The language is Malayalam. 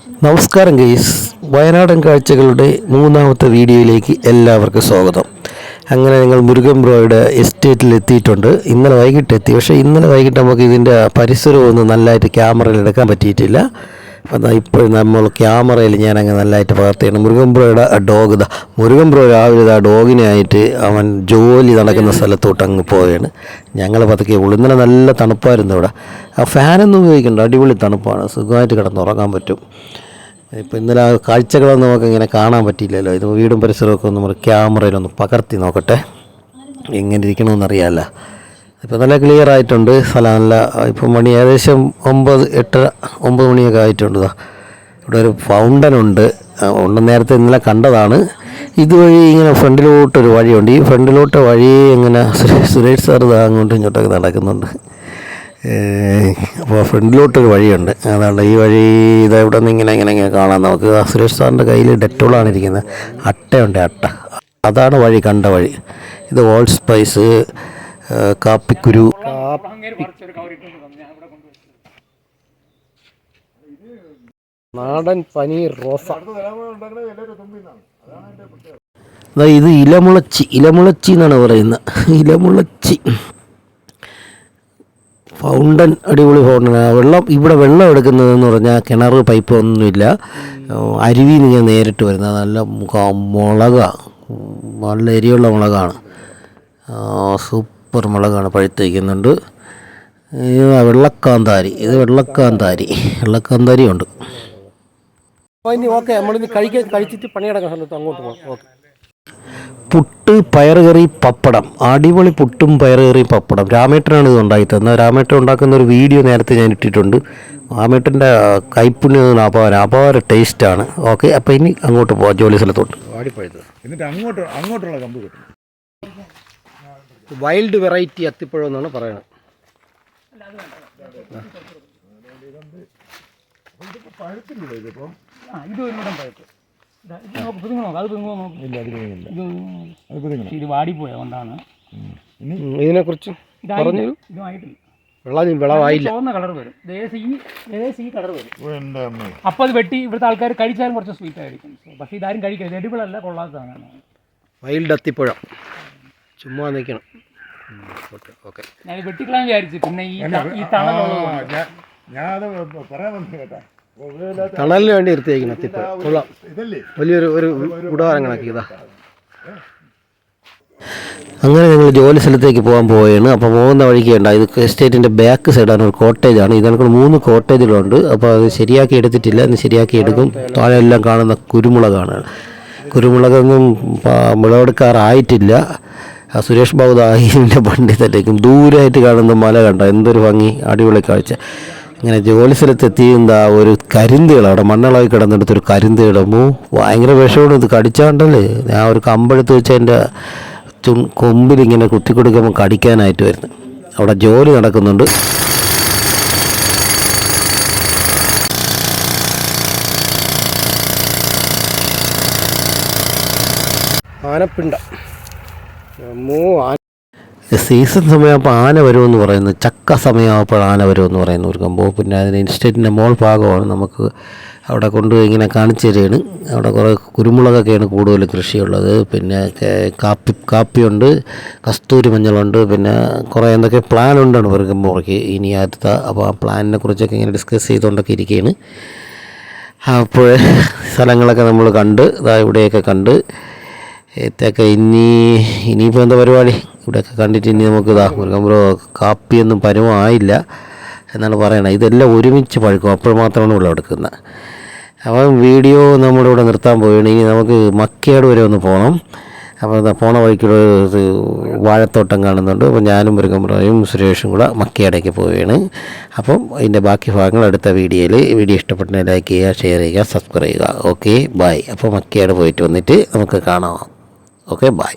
നമസ്കാരം ഗൈസ്, വയനാടൻ കാഴ്ചകളുടെ മൂന്നാമത്തെ വീഡിയോയിലേക്ക് എല്ലാവർക്കും സ്വാഗതം. അങ്ങനെ ഞങ്ങൾ മുരുകൻ ബ്രോയുടെ എസ്റ്റേറ്റിൽ എത്തിയിട്ടുണ്ട്. ഇന്നലെ വൈകിട്ട് എത്തി. പക്ഷേ ഇന്നലെ വൈകിട്ട് നമുക്ക് ഇതിൻ്റെ പരിസരമൊന്നും നല്ലതായിട്ട് ക്യാമറയിൽ എടുക്കാൻ പറ്റിയിട്ടില്ല. അപ്പോൾ ഇപ്പോൾ നമ്മൾ ക്യാമറയിൽ ഞാനങ്ങ് നല്ലതായിട്ട് പകർത്തിയാണ്. മുരുകൻ ബ്രോയുടെ ഡോഗ് മുരുകൻ ബ്രോ രാവിലെ ഡോഗിനായിട്ട് അവൻ ജോലി നടക്കുന്ന സ്ഥലത്തോട്ട് അങ്ങ് പോവുകയാണ്. ഞങ്ങൾ പതുക്കെ ഉള്ളൂ. ഇന്നലെ നല്ല തണുപ്പായിരുന്നു ഇവിടെ. ഫാനൊന്നും ഉപയോഗിക്കണ്ട, അടിപൊളി തണുപ്പാണ്, സുഖമായിട്ട് കിടന്നുറങ്ങാൻ പറ്റും. ഇപ്പോൾ ഇന്നലെ ആ കാഴ്ചകളൊന്നും നമുക്ക് ഇങ്ങനെ കാണാൻ പറ്റിയില്ലല്ലോ. ഇത് വീടും പരിസരമൊക്കെ നമ്മൾ ക്യാമറയിലൊന്ന് പകർത്തി നോക്കട്ടെ, എങ്ങനെ ഇരിക്കണമെന്നറിയാമല്ലോ. ഇപ്പോൾ നല്ല ക്ലിയർ ആയിട്ടുണ്ട് സ്ഥലം. നല്ല ഇപ്പം മണി ഏകദേശം 9 മണിയൊക്കെ ആയിട്ടുണ്ട്. ഇവിടെ ഒരു ഫൗണ്ടനുണ്ട്. നേരത്തെ ഇന്നലെ കണ്ടതാണ്. ഇതുവഴി ഇങ്ങനെ ഫ്രണ്ടിലോട്ടൊരു വഴിയുണ്ട്. ഈ ഫ്രണ്ടിലോട്ട് വഴി ഇങ്ങനെ സുരേഷ് സാർ അങ്ങോട്ടും ഇങ്ങോട്ടൊക്കെ നടക്കുന്നുണ്ട്. അപ്പോൾ ഫ്രണ്ടിലോട്ടൊരു വഴിയുണ്ട്. അതുകൊണ്ട് ഈ വഴി ഇവിടെ നിന്ന് ഇങ്ങനെ കാണാം നമുക്ക്. സുരേഷ് സാറിൻ്റെ കയ്യിൽ ഡെറ്റോളാണ് ഇരിക്കുന്നത്. അട്ടയുണ്ട്, അട്ട. അതാണ് വഴി, കണ്ട വഴി. ഇത് ഓൾ സ്പൈസ്, കാപ്പിക്കുരു, നാടൻ പനീർ, റോസ. ഇത് ഇലമുളച്ചി എന്നാണ് പറയുന്നത്. ഇലമുളച്ചി ഫൗണ്ടൻ, അടിപൊളി ഫൗണ്ടൻ. ഇവിടെ വെള്ളം എടുക്കുന്നതെന്ന് പറഞ്ഞാൽ കിണർ പൈപ്പ് ഒന്നുമില്ല, അരുവിയിൽ നിന്ന് ഞാൻ നേരിട്ട് വരുന്നത്. നല്ല മുളകാണ്, നല്ല എരിയുള്ള മുളകാണ്, സൂപ്പർ മുളകാണ്, പഴുത്തേക്കുന്നുണ്ട്. വെള്ളക്കാന്താരി, ഇത് വെള്ളക്കാന്താരി ഉണ്ട്. ഓക്കെ, നമ്മളിത് കഴിച്ചിട്ട് പണിയടക്കാൻ സമയത്ത് അങ്ങോട്ട് പോകാം. ഓക്കെ. പുട്ട്, പയറുകറി, പപ്പടം. അടിപൊളി പുട്ടും പയറുകറി, പപ്പടം. രാമേട്ടനാണ് ഇത് ഉണ്ടാക്കി തന്നത്. രാമേട്ടൻ ഉണ്ടാക്കുന്ന ഒരു വീഡിയോ നേരത്തെ ഞാൻ ഇട്ടിട്ടുണ്ട്. രാമേട്ടൻ്റെ കൈപ്പുണ്യ അപാര ടേസ്റ്റാണ്. ഓക്കെ, അപ്പോൾ ഇനി അങ്ങോട്ട് പോകാം, ജോലി സ്ഥലത്തോട്ട്. എന്നിട്ട് അങ്ങോട്ടുള്ള കമ്പ് കിട്ടും. വൈൽഡ് വെറൈറ്റി അത്തിപ്പഴം എന്നാണ് പറയുന്നത്. ഇതിനെക്കുറിച്ച് പറഞ്ഞു. വിളവായില്ല. അപ്പൊ അത് വെട്ടി ഇവിടുത്തെ ആൾക്കാർ കഴിച്ചാലും കുറച്ച് സ്വീറ്റ് ആയിരിക്കും. പക്ഷെ ഇതാരും കഴിക്കരുത്, എഡിബിളല്ല, കൊള്ളാത്തതാണ്. വൈൽഡ് അത്തിപ്പഴം ചുമ്മാ നിൽക്കണം. ഞാൻ വെട്ടിക്കളാൻ വിചാരിച്ചു. പിന്നെ ഈ തണലിന് വേണ്ടി നിർത്തിയേക്കണം അത്തിപ്പഴം. കൊള്ളാം, വലിയൊരു ഗുഡാരം കണക്കി. ഇതാ, അങ്ങനെ ഞങ്ങൾ ജോലി സ്ഥലത്തേക്ക് പോകാൻ പോവുകയാണ്. അപ്പോൾ പോകുന്ന വഴിക്ക് ഉണ്ട്, ഇത് എസ്റ്റേറ്റിൻ്റെ ബാക്ക് സൈഡാണ്, ഒരു കോട്ടേജാണ്. ഇതിനൊക്കെ 3 കോട്ടേജുകളുണ്ട്. അപ്പോൾ അത് ശരിയാക്കി എടുത്തിട്ടില്ല, ഇന്ന് ശരിയാക്കി എടുക്കും. താഴെ എല്ലാം കാണുന്ന കുരുമുളകാണ്. കുരുമുളകൊന്നും വിളവെടുക്കാറായിട്ടില്ല. സുരേഷ് ബാബു ഇതിൻ്റെ വണ്ടി തട്ടേക്കും. ദൂരമായിട്ട് കാണുന്ന മല കണ്ട, എന്തൊരു ഭംഗി, അടിപൊളി കാഴ്ച. ഇങ്ങനെ ജോലി സ്ഥലത്തെത്തി. ഒരു കരിന്തേള അവിടെ മണ്ണളായി കിടന്നെടുത്തൊരു കരിന്തേളമോ, ഭയങ്കര വിഷമാണ്. ഇത് കടിച്ചാണ്ടല്ലേ, ഞാൻ ഒരു കമ്പെടുത്ത് വെച്ച് എൻ്റെ കൊമ്പിലിങ്ങനെ കുത്തി കൊടുക്കുമ്പോൾ കടിക്കാനായിട്ട് വരുന്നു. അവിടെ ജോലി നടക്കുന്നുണ്ട്. ആനപ്പിണ്ട സീസൺ സമയമാകുമ്പോൾ ആന വരുമെന്ന് പറയുന്നു. ചക്ക സമയമാകുമ്പോൾ ആന വരുമെന്ന് പറയുന്നു ഒരു കമ്പോ. പിന്നെ അതിന് എസ്റ്റേറ്റിൻ്റെ മോൾ ഭാഗമാണ്. നമുക്ക് അവിടെ കൊണ്ടുപോയി ഇങ്ങനെ കാണിച്ചു തരികയാണ്. അവിടെ കുറേ കുരുമുളകൊക്കെയാണ് കൂടുതൽ കൃഷിയുള്ളത്. പിന്നെ കാപ്പിയുണ്ട്, കസ്തൂരി മഞ്ഞളുണ്ട്, പിന്നെ കുറേ എന്തൊക്കെ പ്ലാൻ ഉണ്ടാണ് പെറുകുമ്പോഴേക്ക് ഇനി അടുത്ത. അപ്പോൾ ആ പ്ലാനിനെ കുറിച്ചൊക്കെ ഇങ്ങനെ ഡിസ്കസ് ചെയ്തുകൊണ്ടൊക്കെ ഇരിക്കുകയാണ്. അപ്പോൾ സ്ഥലങ്ങളൊക്കെ നമ്മൾ കണ്ട്, ഇവിടെയൊക്കെ കണ്ട് എത്തൊക്കെ. ഇനിയിപ്പോൾ എന്താ പരിപാടി, ഇവിടെയൊക്കെ കണ്ടിട്ട് ഇനി നമുക്ക് മുരുകൻ ബ്രോ കാപ്പിയൊന്നും പരുവമായില്ല എന്നാണ് പറയണത്. ഇതെല്ലാം ഒരുമിച്ച് പഴുക്കും, അപ്പോൾ മാത്രമാണ് വിളവെടുക്കുന്നത്. അപ്പം വീഡിയോ നമ്മളിവിടെ നിർത്താൻ പോവുകയാണ്. ഇനി നമുക്ക് മക്കയാട് വരെ ഒന്ന് പോകണം. അപ്പോൾ പോണ വഴിക്കുള്ള വാഴത്തോട്ടം കാണുന്നുണ്ട്. അപ്പോൾ ഞാനും മുരുകൻ ബ്രോയും സുരേഷും കൂടെ മക്കയാടേക്ക് പോവുകയാണ്. അപ്പം അതിൻ്റെ ബാക്കി ഭാഗങ്ങൾ അടുത്ത വീഡിയോയിൽ. വീഡിയോ ഇഷ്ടപ്പെട്ടെങ്കിൽ ലൈക്ക് ചെയ്യുക, ഷെയർ ചെയ്യുക, സബ്സ്ക്രൈബ് ചെയ്യുക. Okay, bye. അപ്പോൾ മക്കയാട് പോയിട്ട് വന്നിട്ട് നമുക്ക് കാണാം. Okay, by.